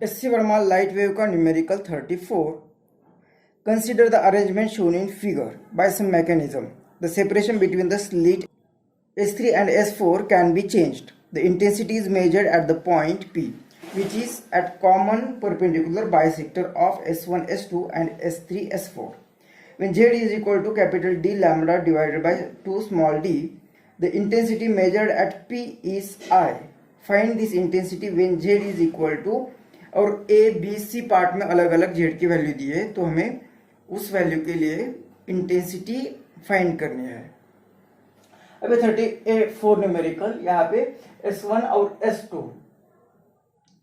SC Verma light wave का numerical 34. Consider the arrangement shown in figure by some mechanism. The separation between the slit S3 and S4 can be changed. The intensity is measured at the point P, which is at common perpendicular bisector of S1, S2 and S3, S4. When Z is equal to capital D lambda divided by 2 small d, the intensity measured at P is I. Find this intensity when Z is equal to, और A, B, C part में अलग अलग Z की value दी है, तो हमें उस value के लिए इंटेंसिटी फाइंड करनी है। अभी 34 न्यूमेरिकल, यहाँ पे S1 और S2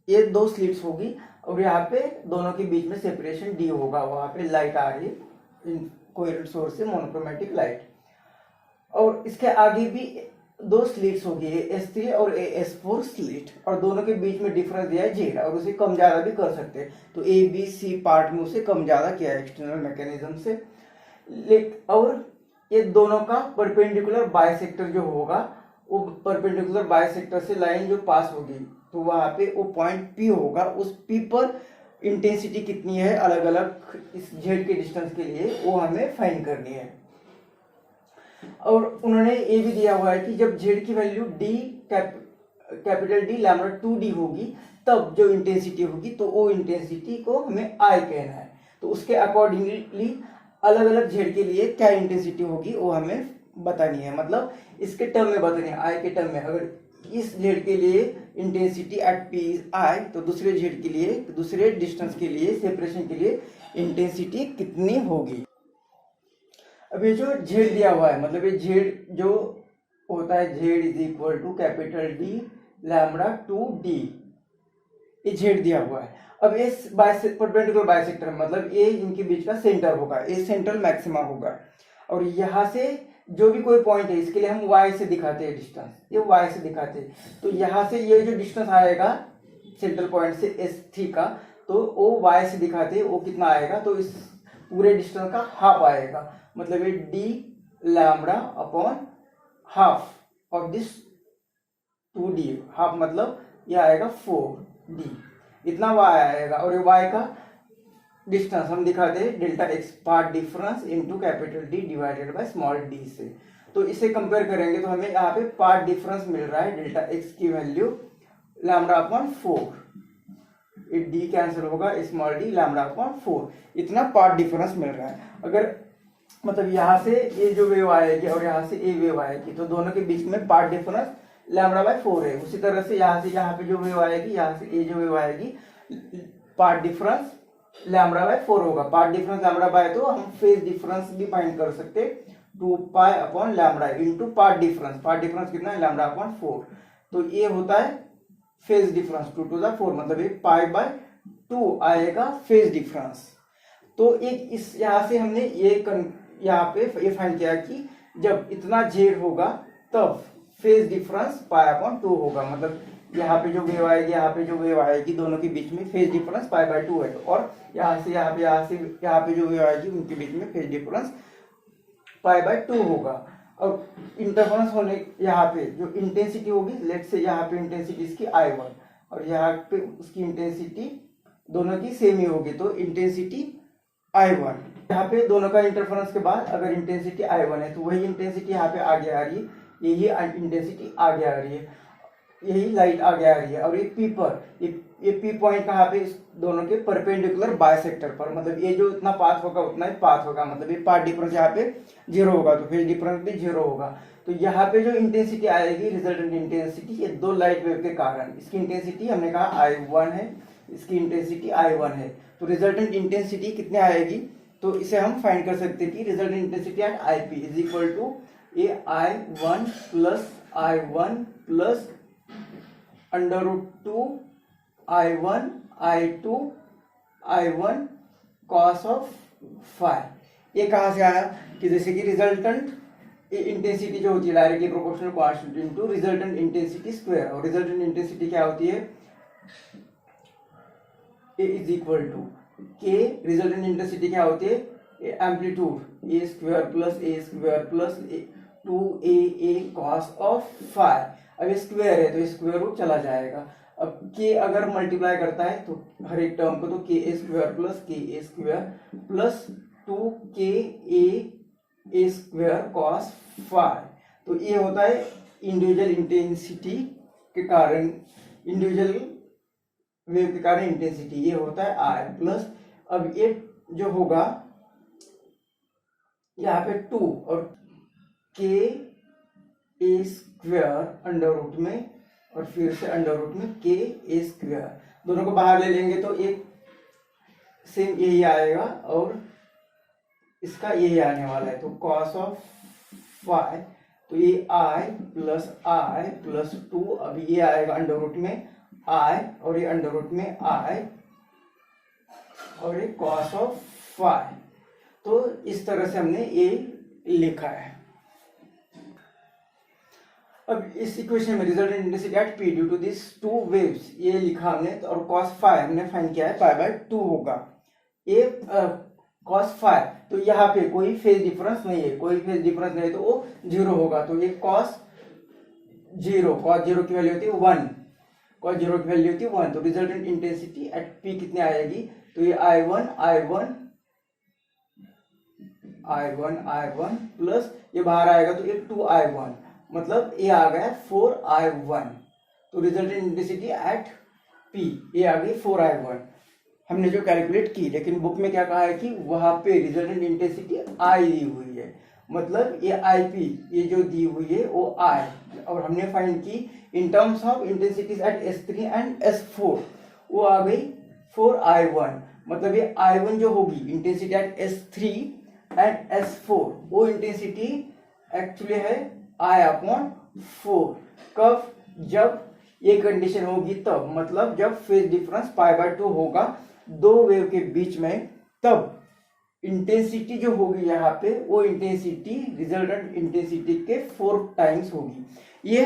ये दो स्लिट्स होगी और यहाँ पे दोनों के बीच में सेपरेशन D होगा। वहां पे लाइट आ रही है कोहेरेंट सोर्स से, मोनोक्रोमेटिक लाइट। और इसके आगे भी दो स्लिट्स होगी, S3 और S4 स्लिट, और दोनों के बीच में डिफरेंस दिया है Z, और उसे कम ज्यादा भी कर सकते हैं। तो A, B, C पार्ट में उसे कम ज्यादा किया है एक्सटर्नल मैकेनिज्म से। और ये दोनों का परपेंडिकुलर बाइसेक्टर जो होगा, वो परपेंडिकुलर बाइसेक्टर से लाइन जो पास होगी, तो वहां पे वो पॉइंट P होगा। उस P पर इंटेंसिटी कितनी है अलग अलग इस Z के डिस्टेंस के लिए, वो हमें फाइंड करनी है। और उन्होंने ये भी दिया हुआ है कि जब Z की value capital D lambda 2D होगी, तब जो इंटेंसिटी होगी, तो वो इंटेंसिटी को हमें I कहना है। तो उसके अकॉर्डिंगली अलग अलग Z के लिए क्या इंटेंसिटी होगी वो हमें बतानी है, मतलब इसके टर्म में बतानी है, I के टर्म में। अगर इस Z के लिए intensity at P is I, तो दूसरे Z के लिए, दूसरे डिस्टेंस के लिए, सेपरेशन के लिए इंटेंसिटी कितनी होगी। अब ये जो Z दिया हुआ है, मतलब ये Z जो होता है, Z is equal to capital D lambda 2D, ये Z दिया हुआ है। अब इस परपेंडिकुलर बाइसेक्टर मतलब ये इनके बीच का सेंटर होगा, ये सेंट्रल मैक्सिमा होगा। और यहाँ से जो भी कोई पॉइंट है, इसके लिए हम Y से दिखाते हैं डिस्टेंस, ये Y से दिखाते हैं। तो यहाँ से ये जो डिस्टेंस आएगा सेंट्रल पॉइंट से S3 का, तो वो Y से दिखाते हैं, वो कितना आएगा, तो इस पूरे डिस्टेंस का हाफ आएगा, मतलब ये D lambda upon half of this 2D, half मतलब ये आएगा 4D, इतना y आएगा। और ये y का डिस्टेंस हम दिखाते हैं delta x, part difference into capital D divided by small d से। तो इसे कंपेयर करेंगे तो हमें यहाँ पे पार्ट डिफरेंस मिल रहा है, डेल्टा x की वैल्यू लैम्डा अपॉन 4, ये d कैंसिल होगा, स्मॉल d लैम्डा अपॉन 4, इतना पार्ट डिफरेंस मिल रहा है। अगर मतलब यहाँ से ये जो वेव आएगी और यहाँ से ये वेव आएगी, तो दोनों के बीच में पार्ट डिफरेंस लैम्डा बाय 4 है। उसी तरह से यहाँ पे जो वेव आएगी, यहाँ से ये जो वेव आएगी, पार्ट डिफरेंस लैम्डा बाय 4 होगा। पार्ट डिफरेंस लैम्डा बाय, तो हम फेज डिफरेंस भी फाइंड कर सकते, 2 pi upon lambda into path difference. Path difference कितना है, लैम्डा अपॉन 4, तो ये होता है फेज डिफरेंस 2 टू द 4, मतलब ये पाई बाय 2 आएगा फेज डिफरेंस। तो एक इस यहाँ से हमने यहाँ पे ये फाइंड किया कि जब इतना Z होगा तब फेज डिफरेंस पाई अपॉन 2 होगा, मतलब यहाँ पे जो वेव आएगी, यहाँ पे जो वेव आएगी, दोनों के बीच में फेज डिफरेंस पाई बाय 2 है। और यहाँ से यहाँ पे जो वेव आएगी, उनके बीच में फेज डिफरेंस पाई बाय 2 होगा। और इंटरफेरेंस होने यहाँ पे जो इंटेंसिटी होगी, लेट से यहाँ पे इंटेंसिटी इसकी I1 और यहाँ पे उसकी इंटेंसिटी दोनों की सेम ही होगी, तो इंटेंसिटी I1। यहाँ पे दोनों का इंटरफेरेंस के बाद अगर इंटेंसिटी I1 है, तो वही इंटेंसिटी यहाँ पे आगे आ रही है, यही इंटेंसिटी आगे आ रही है, यही लाइट आगे आ रही है। और ये P पर, ये P पॉइंट कहाँ पे, इस दोनों के परपेंडिकुलर बाइसेक्टर पर, मतलब ये जो इतना पाथ होगा उतना ही पाथ होगा, मतलब ये पाथ डिफरेंस यहाँ पे 0 होगा, तो फेज डिफरेंस भी 0 होगा। तो यहाँ पे जो इंटेंसिटी आएगी, रिजल्टेंट इंटेंसिटी, ये दो लाइट वेव के कारण, इसकी इंटेंसिटी हमने कहा I1 है, इसकी इंटेंसिटी I1 है, तो रिजल्टेंट इंटेंसिटी कितने आएगी, तो इसे हम फाइंड कर सकते हैं कि resultant intensity at IP is equal to A I1 plus under root 2 I1 I2 I1 cos of phi. ये कहाँ से आया कि जैसे कि रिजल्टेंट इंटेंसिटी जो होती है directly proportional constant into resultant intensity square, और रिजल्टेंट इंटेंसिटी क्या होती है, A is equal to K, resultant intensity क्या होती है, amplitude A square plus 2AA cos of phi. अब स्क्वायर है तो स्क्वायर रूट चला जाएगा। अब के अगर मल्टीप्लाई करता है तो हर एक टर्म को, तो के ए स्क्वायर प्लस 2 के ए स्क्वायर कॉस फाइव। तो ये होता है इंडिविजुअल इंटेंसिटी के कारण, इंडिविजुअल वेव के कारण इंटेंसिटी, ये होता है आई प्लस, अब ये जो होगा यहाँ पे 2 और के ए स्क्वायर अंडर रूट में और फिर से अंडर रूट में के ए स्क्वायर, दोनों को बाहर ले लेंगे तो एक सेम यही आएगा और इसका यही आने वाला है। तो कॉस ऑफ फाइव, तो ये आई प्लस 2, अब ये आएगा अंडर रूट में आई और ये अंडर रूट में आई और ये कॉस ऑफ फाइव। तो इस तरह से हमने ये लिखा है। अब इस इक्वेशन में result intensity at P due to this two waves ये लिखा हमने, तो और cos फाइव हमने फाइंड किया है π/2 होगा। ये cos फाइव, तो यहाँ पे कोई फेज डिफरेंस नहीं है, कोई फेज डिफरेंस नहीं है तो वो 0 होगा। तो ये cos 0 की वैल्यू होती है 1, cos 0 की वैल्यू होती है 1। तो रिजल्टेंट इंटेंसिटी एट पी कितने आएगी, तो ये I1 प्लस ये बाहर आएगा तो ये 2I1, मतलब ये आ गया 4I1। तो रिजल्टेंट इंटेंसिटी एट P ये आ गई 4I1 हमने जो कैलकुलेट की, लेकिन बुक में क्या कहा है कि वहां पे रिजल्टेंट इंटेंसिटी I दी हुई है, मतलब ये IP ये जो दी हुई है वो I, और हमने फाइंड की in terms of intensities at S3 and S4, वो आ गई 4I1, मतलब ये I1 जो होगी intensity at S3 and S4 वो इंटेंसिटी एक्चुअली है I/4। कब, जब ये कंडीशन होगी तब, मतलब जब फेज डिफरेंस π/2 होगा दो वेव के बीच में, तब इंटेंसिटी जो होगी यहाँ पे वो इंटेंसिटी रिजल्टेंट इंटेंसिटी के 4 टाइम्स होगी। ये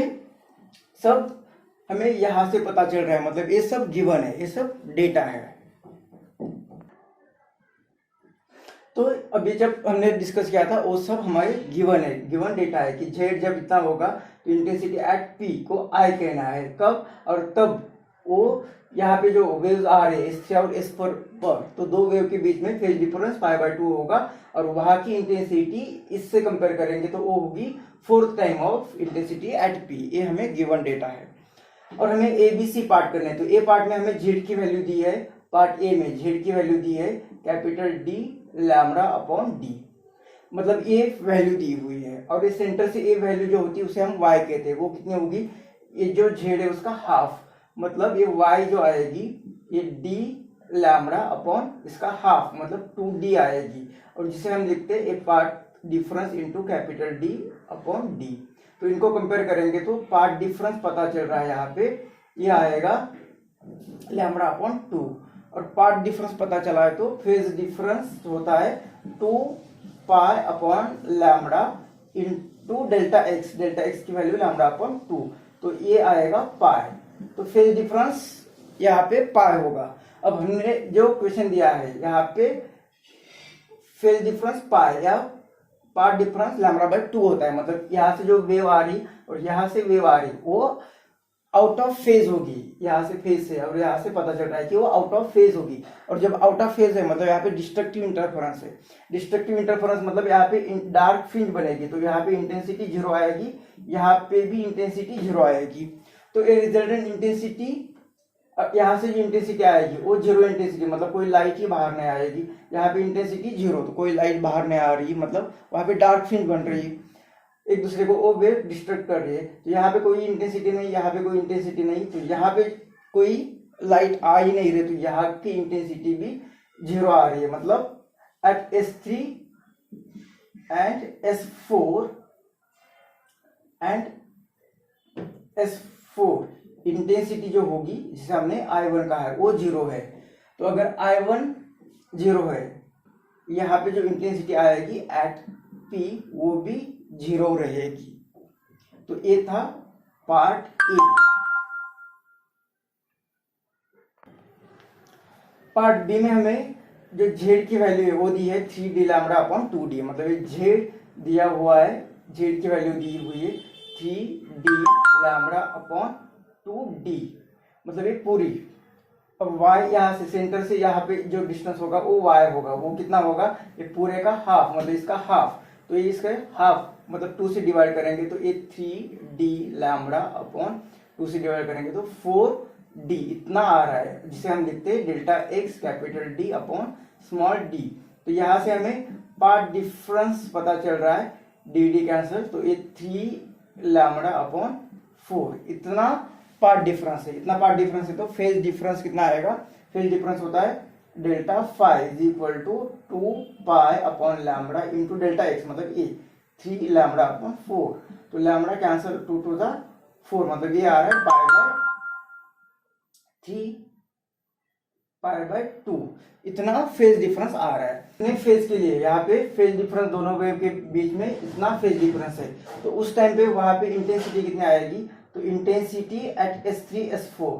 सब हमें यहाँ से पता चल रहा है, मतलब ये सब गिवन है, ये सब डेटा है। तो अभी जब हमने डिस्कस किया था वो सब हमारे गिवन है, गिवन डेटा है कि जेड जब इतना होगा तो इंटेंसिटी एट पी को आई कहना है, कब और तब वो यहाँ पे जो वेव्स आ रहे हैं S3 और S4 पर, तो दो वेव के बीच में फेज डिफरेंस π/2 होगा और वहां की इंटेंसिटी इससे कंपेयर करेंगे तो वो होगी 4th time of intensity at P. ये हमें गिवन डेटा है और हमें ABC पार्ट करना है। तो ए पार्ट में हमें जेड की वैल्यू दी है, पार्ट ए में जेड की वैल्यू दी है कैपिटल D λ/d, मतलब ये वैल्यू दी हुई है और इस सेंटर से ये वैल्यू जो होती है उसे हम y कहते हैं, वो कितनी होगी, ये जो z है उसका हाफ, मतलब ये y जो आएगी ये d λ/ इसका हाफ, मतलब 2d आएगी, और जिसे हम लिखते हैं a part difference into capital D/d। तो इनको कंपेयर करेंगे तो पार्ट डिफरेंस पता चल रहा है यहाँ पे, ये आएगा λ/2, और पार्ट डिफरेंस पता चला है तो फेज डिफरेंस होता है 2π/λ इनटू डेल्टा x की वैल्यू λ/2, तो ये आएगा पाई, तो फेज डिफरेंस यहाँ पे पाई होगा। अब हमने जो क्वेश्चन दिया है यहाँ पे फेज डिफरेंस पाई या पार्ट डिफरेंस λ/2 होता है, मतलब यहाँ से जो वेव आ रही और यहाँ से वेव आ रही वो आउट ऑफ फेज होगी, यहाँ से फेज से, और यहाँ से पता चल रहा है कि वो आउट ऑफ फेज होगी, और जब आउट ऑफ फेज है मतलब यहाँ पे डिस्ट्रक्टिव इंटरफेरेंस है। डिस्ट्रक्टिव इंटरफेरेंस मतलब यहाँ पे डार्क फ्रिंज बनेगी, तो यहाँ पे इंटेंसिटी 0 आएगी, यहाँ पे भी इंटेंसिटी 0 आएगी। तो ये रिजल्टेंट इंटेंसिटी, यहाँ से जो इंटेंसिटी आएगी वो 0 इंटेंसिटी, मतलब कोई लाइट ही बाहर नहीं आएगी। यहाँ पे इंटेंसिटी 0 तो कोई लाइट बाहर नहीं आ रही, मतलब वहाँ पे डार्क फ्रिंज बन रही है, एक दूसरे को वो वेव डिस्ट्रक्ट कर रही है। तो यहाँ पे कोई इंटेंसिटी नहीं, यहाँ पे कोई इंटेंसिटी नहीं, तो यहाँ पे कोई लाइट आ ही नहीं रही, तो यहाँ की इंटेंसिटी भी 0 आ रही है, मतलब eight S3 and S4 intensity जो होगी जिसे हमने I1 कहा है वो 0 है। तो अगर I1 0 है, यहाँ पे जो इंटेंसिटी आएगी एट P वो भी 0 रहेगी। तो ये था पार्ट ए। पार्ट बी में हमें जो z की वैल्यू है वो दी है 3d λ/2d, मतलब ये z दिया हुआ है, z की वैल्यू दी हुई है 3d λ/2d, मतलब ये पूरी। अब y यहाँ से सेंटर से यहाँ पे जो डिस्टेंस होगा वो y होगा, वो कितना होगा, ये पूरे का हाफ, मतलब इसका हाफ। तो ये इसका हाफ मतलब 2 से डिवाइड करेंगे तो ये 3d लैम्बडा अपॉन 2 से डिवाइड करेंगे तो 4d इतना आ रहा है, जिसे हम लिखते हैं delta x capital D upon small d। तो यहाँ से हमें पार्ट डिफरेंस पता चल रहा है, dd कैंसिल, तो ये 3 लैम्बडा अपॉन 4 इतना पार्ट डिफरेंस है। इतना पार्ट डिफरेंस है तो फेज डिफरेंस कितना आएगा, फेज डिफरेंस होता है delta phi is equal to 2 pi upon lambda into delta x, मतलब ये 3 लैम्बडा अपॉन 4। तो लैम्बडा कैंसिल 2 टू द 4, मतलब ये आ रहा है पाई बाय 3 पाई बाय 2। इतना फेज डिफरेंस आ रहा है। इतने फेज के लिए यहाँ पे फेज डिफरेंस दोनों वेव के बीच में इतना फेज डिफरेंस है, तो उस टाइम पे वहां पे इंटेंसिटी कितनी आएगी, तो इंटेंसिटी एट S3 S4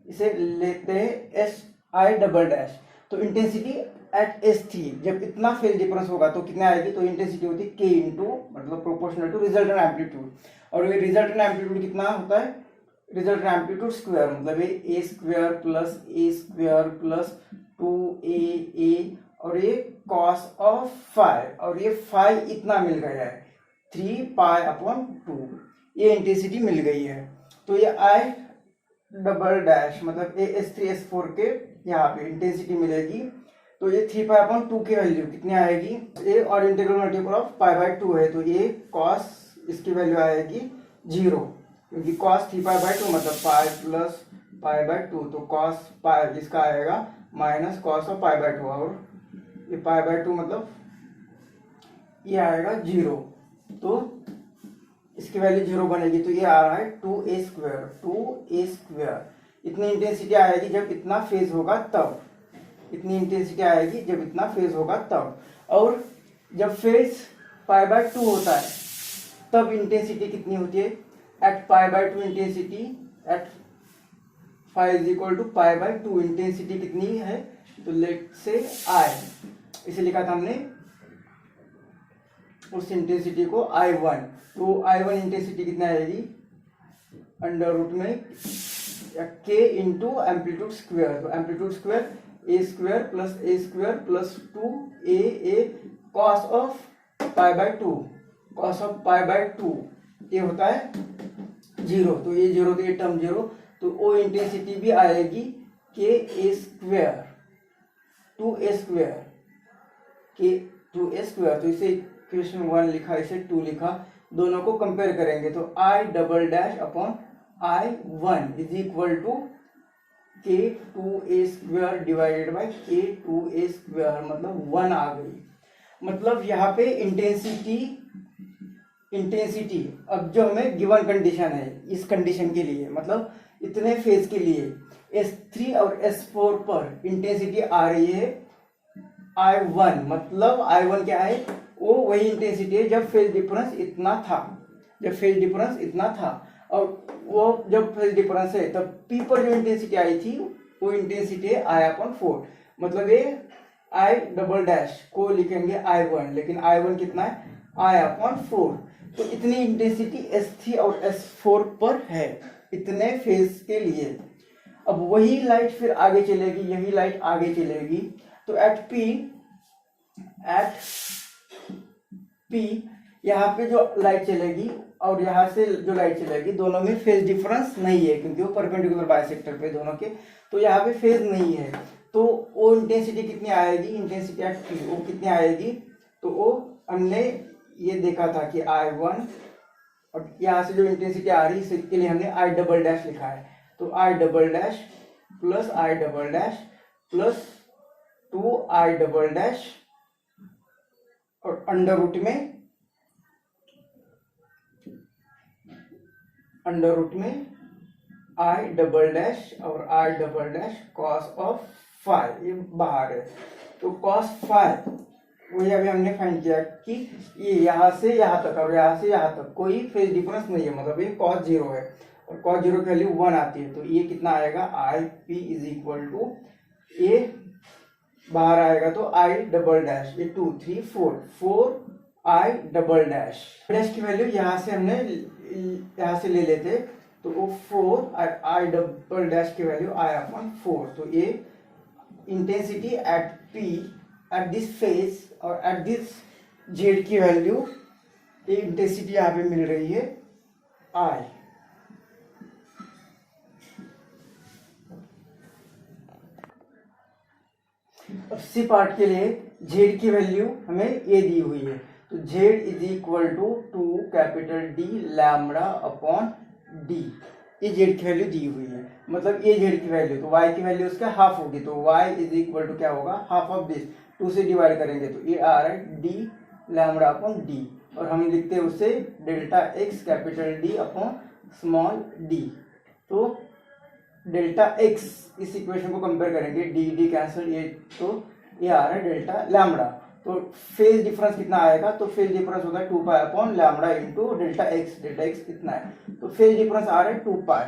इसे लेते हैं SI डबल डैश। तो इंटेंसिटी एट S3 जब इतना फेज डिफरेंस होगा तो कितने आएगी, तो इंटेंसिटी होती है K इंटू मतलब प्रोपोर्शनल टू रिजल्टेंट एम्पलीट्यूड। और ये रिजल्टेंट एम्पलीट्यूड कितना होता है, रिजल्टेंट एम्पलीट्यूड स्क्वायर, मतलब ये A square plus A square plus 2AA और ये cos ऑफ फाई, और ये फाई इतना मिल गया है 3 पाई अपॉन 2, ये इंटेंसिटी मिल गई है। तो ये I डबल डैश मतलब S3 S4 के यहाँ पे इंटेंसिटी मिलेगी, तो ये 3 पाई अपॉन 2 की वैल्यू कितनी आएगी, ये और integral multiple of pi by 2 है, तो ये cos इसकी वैल्यू आएगी 0, क्योंकि cos 3 पाई बाय 2 मतलब पाई प्लस पाई बाय 2, तो cos पाई इसका आएगा minus cos of pi by 2, और ये पाई बाय 2 मतलब ये आएगा 0, तो इसकी वैल्यू 0 बनेगी, तो ये आ रहा है 2a स्क्वायर। इतनी इंटेंसिटी आएगी जब इतना फेज होगा तब, इतनी इंटेंसिटी आएगी जब इतना फेज होगा तब। और जब फेज पाई बाय 2 होता है तब इंटेंसिटी कितनी होती है, at pi by 2 intensity at phi is equal to pi by 2 intensity कितनी है, तो लेट से I इसे लिखा था हमने उस इंटेंसिटी को I1, तो I1 इंटेंसिटी कितना आएगी, अंडर रूट में K इंटू एम्पलीट्यूड स्क्वायर, तो amplitude square A square plus 2AA cos of pi by 2, cos of pi by 2 ये होता है 0, तो ये 0 तो ये टर्म 0, तो वो इंटेंसिटी भी आएगी K square 2A square K 2A square. तो इसे इक्वेशन 1 लिखा, इसे 2 लिखा, दोनों को कंपेयर करेंगे तो I double dash upon I1 is equal to K2A square divided by K2A square, मतलब 1 आ गई। मतलब यहाँ पे इंटेंसिटी अब जो हमें गिवन कंडीशन है, इस कंडीशन के लिए मतलब इतने फेज के लिए S3 और S4 पर इंटेंसिटी आ रही है I1, मतलब I1 क्या है, वो वही इंटेंसिटी है जब फेज डिफरेंस इतना था, जब फेज डिफरेंस इतना था। और वो जब फेज डिफरेंस है तब P पर जो इंटेंसिटी आई थी वो इंटेंसिटी है I/4, मतलब ये I डबल डैश को लिखेंगे I1, लेकिन I1 कितना है I/4। तो इतनी इंटेंसिटी S3 और S4 पर है इतने फेज के लिए। अब वही लाइट फिर आगे चलेगी, यही लाइट आगे चलेगी, तो एट P यहाँ पे जो लाइट चलेगी और यहाँ से जो लाइट चलेगी दोनों में फेज डिफरेंस नहीं है, क्योंकि वो परपेंडिकुलर बाइसेक्टर पे दोनों के, तो यहाँ पे फेज नहीं है। तो वो इंटेंसिटी कितनी आएगी, इंटेंसिटी एट P वो कितनी आएगी, तो वो हमने ये देखा था कि I1 और यहाँ से जो इंटेंसिटी आ रही है इसके लिए हमने I डबल डैश लिखा है, तो I double dash plus I double dash plus 2I double dash और अंडर रूट में I डबल डैश और I double dash cos of phi, ये बाहर है, तो cos फाई वही अभी हमने फाइंड किया कि ये यहाँ से यहाँ तक और यहाँ से यहाँ तक कोई फेज डिफरेंस नहीं है, मतलब ये cos 0 है और cos 0 की वैल्यू 1 आती है, तो ये कितना आएगा IP इज इक्वल टू ये बाहर आएगा तो I डबल डैश, ये 2 3 4 I डबल डैश की वैल्यू यहाँ से हमने यहाँ से ले लेते तो वो 4 आई डबल डैश की वैल्यू आई अपॉन 4। तो ये intensity at P at this phase और एट दिस जेड की वैल्यू, ये इंटेंसिटी यहाँ पे मिल रही है आई। अब सी पार्ट के लिए जेड की वैल्यू हमें ए दी हुई है, तो Z is equal to capital D lambda upon D. ये जेड की वैल्यू दी हुई है, मतलब ये जेड की वैल्यू, तो वाई की वैल्यू उसका हाफ होगी, तो वाई इज इक्वल टू क्या होगा, हाफ ऑफ दिस, 2 से डिवाइड करेंगे तो ये आ रहा है डी लैम्बडा अपॉन डी, और हम लिखते हैं उसे delta x capital D upon small D. तो डेल्टा एक्स, इस इक्वेशन को कंपेयर करेंगे, डी डी कैंसिल, ये तो ये आ रहा है डेल्टा लैम्बडा। तो फेज डिफरेंस कितना आएगा, तो फेज डिफरेंस होगा 2 pi upon lambda into delta x. Delta x कितना है, तो फेज डिफरेंस आ रहा है 2 पाई।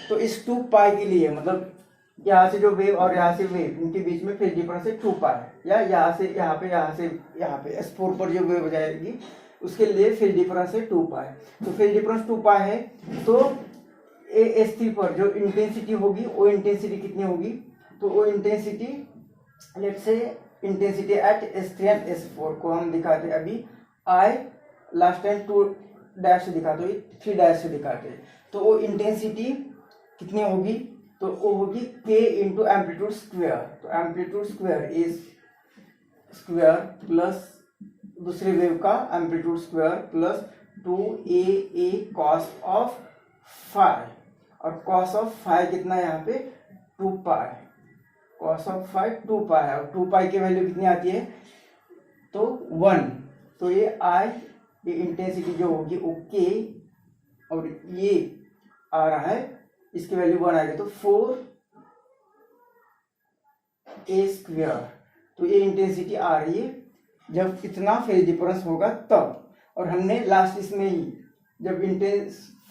तो इस 2 पाई के लिए मतलब यहाँ से जो वेव और यहाँ से वेव, इनके बीच में फेज डिफरेंस है 2 पाई, या यहाँ से यहाँ पे, यहाँ से यहाँ पे S4 पर जो वेव हो जाएगी उसके लिए फेज डिफरेंस है 2 पाई। तो फेज डिफरेंस 2 पाई है, तो S3 पर जो इंटेंसिटी होगी वो इंटेंसिटी कितनी होगी, तो वो intensity let's say intensity at S3 and S4 को हम दिखाते अभी I लास्ट टाइम 2 डैश से दिखाते, 3 डैश से दिखाते, तो वो इंटेंसिटी कितनी होगी, तो वो होगी K इंटू एम्पलीट्यूड स्क्वायर। तो amplitude square is square plus दूसरे वेव का amplitude square plus 2a cos of phi, और कॉस ऑफ फाई कितना है यहाँ पे 2 pi, cos of phi 2 pi है, और 2 पाई की वैल्यू कितनी आती है, तो 1। तो ये आई, ये इंटेंसिटी जो होगी वो के, और ये आ रहा है, इसकी वैल्यू 1 आएगी, तो 4a स्क्वायर। तो ये इंटेंसिटी आ रही है जब इतना फेज डिफरेंस होगा तब, और हमने लास्ट इसमें ही जब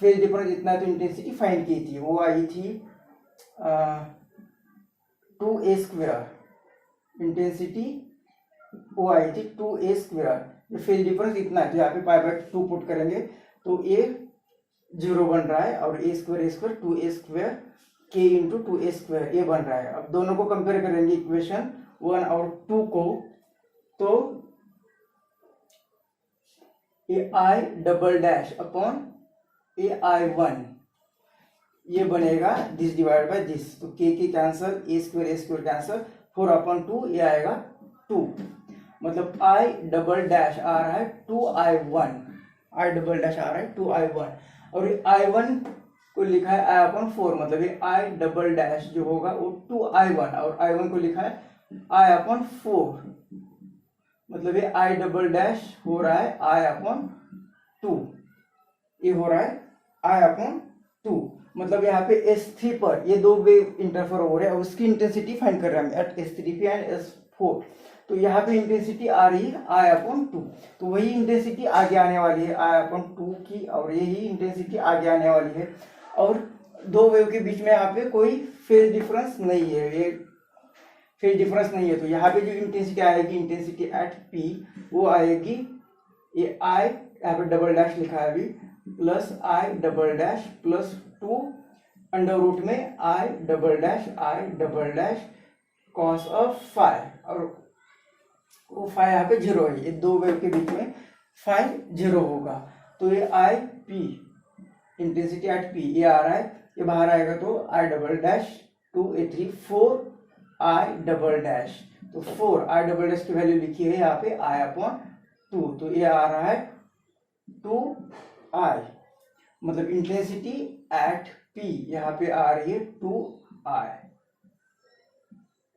फेज डिफरेंस इतना है तो इंटेंसिटी फाइंड की थी, वो आई थी 2a स्क्वायर, इंटेंसिटी वो आई थी 2a स्क्वायर। जो फेज डिफरेंस इतना है तो यहाँ पे पाई बाय 2 पुट करेंगे तो ये 0 बन रहा है, और a square 2a square k into 2a square ये बन रहा है। अब दोनों को कंपेयर करेंगे इक्वेशन 1 और 2 को, तो ए आई डबल डैश अपॉन ए आई 1 ये बनेगा दिस डिवाइड बाय दिस, तो के कैंसल, ए स्क्वायर कैंसल, 4 अपॉन 2 ये आएगा 2, मतलब आई डबल डैश आ रहा है 2i1, आई डबल डैश आ रहा है 2i1, और ये i1 को लिखा है आई अपॉन 4, मतलब ये आई डबल डैश जो होगा वो 2i1, और i1 को लिखा है आई अपॉन 4, मतलब ये आई डबल डैश हो रहा है आई अपॉन 2, ये हो रहा है आई अपॉन 2, मतलब यहाँ पे S3 पर ये दो वेव इंटरफेयर हो रहे हैं और उसकी इंटेंसिटी फाइंड कर रहे हैं एट S3 पे एंड S4। तो यहाँ पे इंटेंसिटी आ रही है आई अपॉन 2, तो वही इंटेंसिटी आगे आने वाली है आई अपॉन 2 की, और यही इंटेंसिटी आगे आने वाली है, और दो वेव के बीच में यहाँ पे कोई फेज डिफरेंस नहीं है, ये फेज डिफरेंस नहीं है। तो यहाँ पे जो इंटेंसिटी आएगी, इंटेंसिटी एट P वो आएगी ये आई, यहाँ पे डबल डैश लिखा है अभी, plus I double dash plus 2 under root में I double dash cos of phi, और वो फाई यहाँ पे 0 है, ये दो वेव के बीच में फाई 0 होगा। तो ये I P intensity at P ये आ रहा है, ये बाहर आएगा तो आई डबल डैश 2a3 4 आई डबल डैश, तो 4 आई डबल डैश की वैल्यू लिखी है यहाँ पे आई अपॉन 2, तो ये आ रहा है 2i, मतलब इंटेंसिटी एट P यहाँ पे आ रही है 2i।